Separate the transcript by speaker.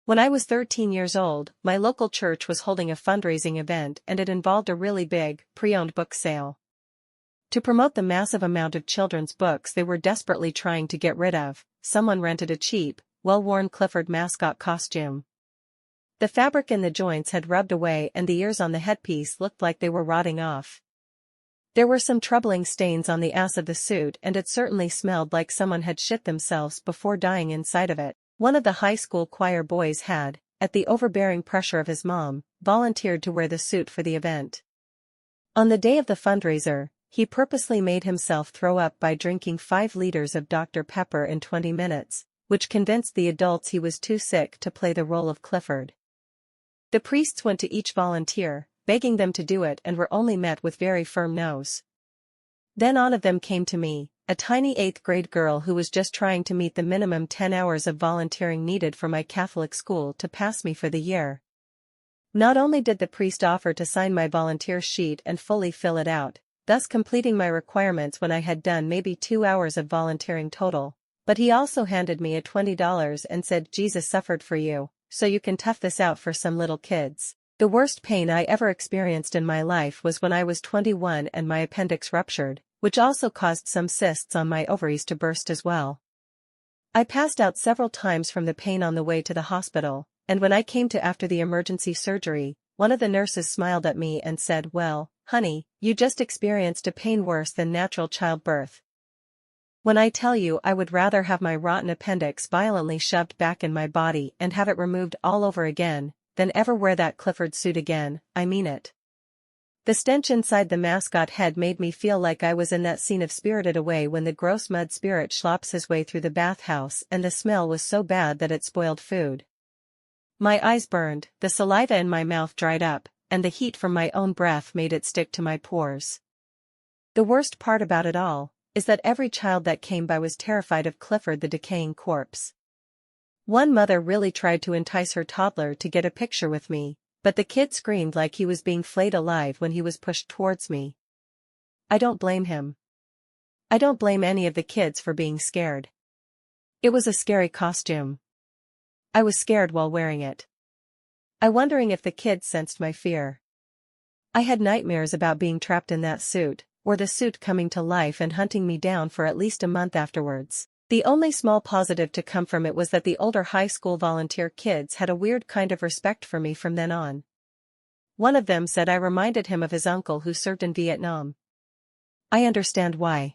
Speaker 1: When I was 13 years old, my local church was holding a fundraising event and it involved a really big, pre-owned book sale. To promote the massive amount of children's books they were desperately trying to get rid of, someone rented a cheap, well-worn Clifford mascot costume. The fabric in the joints had rubbed away and the ears on the headpiece looked like they were rotting off. There were some troubling stains on the ass of the suit and it certainly smelled like someone had shit themselves before dying inside of it. One of the high school choir boys had, at the overbearing pressure of his mom, volunteered to wear the suit for the event. On the day of the fundraiser, he purposely made himself throw up by drinking 5 liters of Dr. Pepper in 20 minutes, which convinced the adults he was too sick to play the role of Clifford. The priests went to each volunteer, begging them to do it and were only met with very firm no's. Then on of them came to me, a tiny 8th grade girl who was just trying to meet the minimum 10 hours of volunteering needed for my Catholic school to pass me for the year. Not only did the priest offer to sign my volunteer sheet and fully fill it out, thus completing my requirements when I had done maybe 2 hours of volunteering total, but he also handed me a $20 and said, "Jesus suffered for you, so you can tough this out for some little kids." The worst pain I ever experienced in my life was when I was 21 and my appendix ruptured, which also caused some cysts on my ovaries to burst as well. I passed out several times from the pain on the way to the hospital, and when I came to after the emergency surgery, one of the nurses smiled at me and said, "Well, honey, you just experienced a pain worse than natural childbirth." When I tell you I would rather have my rotten appendix violently shoved back in my body and have it removed all over again, than ever wear that Clifford suit again, I mean it. The stench inside the mascot head made me feel like I was in that scene of Spirited Away when the gross mud spirit schlops his way through the bathhouse and the smell was so bad that it spoiled food. My eyes burned, the saliva in my mouth dried up, and the heat from my own breath made it stick to my pores. The worst part about it all is that every child that came by was terrified of Clifford the decaying corpse. One mother really tried to entice her toddler to get a picture with me, but the kid screamed like he was being flayed alive when he was pushed towards me. I don't blame him. I don't blame any of the kids for being scared. It was a scary costume. I was scared while wearing it. I'm wondering if the kids sensed my fear. I had nightmares about being trapped in that suit, or the suit coming to life and hunting me down for at least a month afterwards. The only small positive to come from it was that the older high school volunteer kids had a weird kind of respect for me from then on. One of them said I reminded him of his uncle who served in Vietnam. I understand why.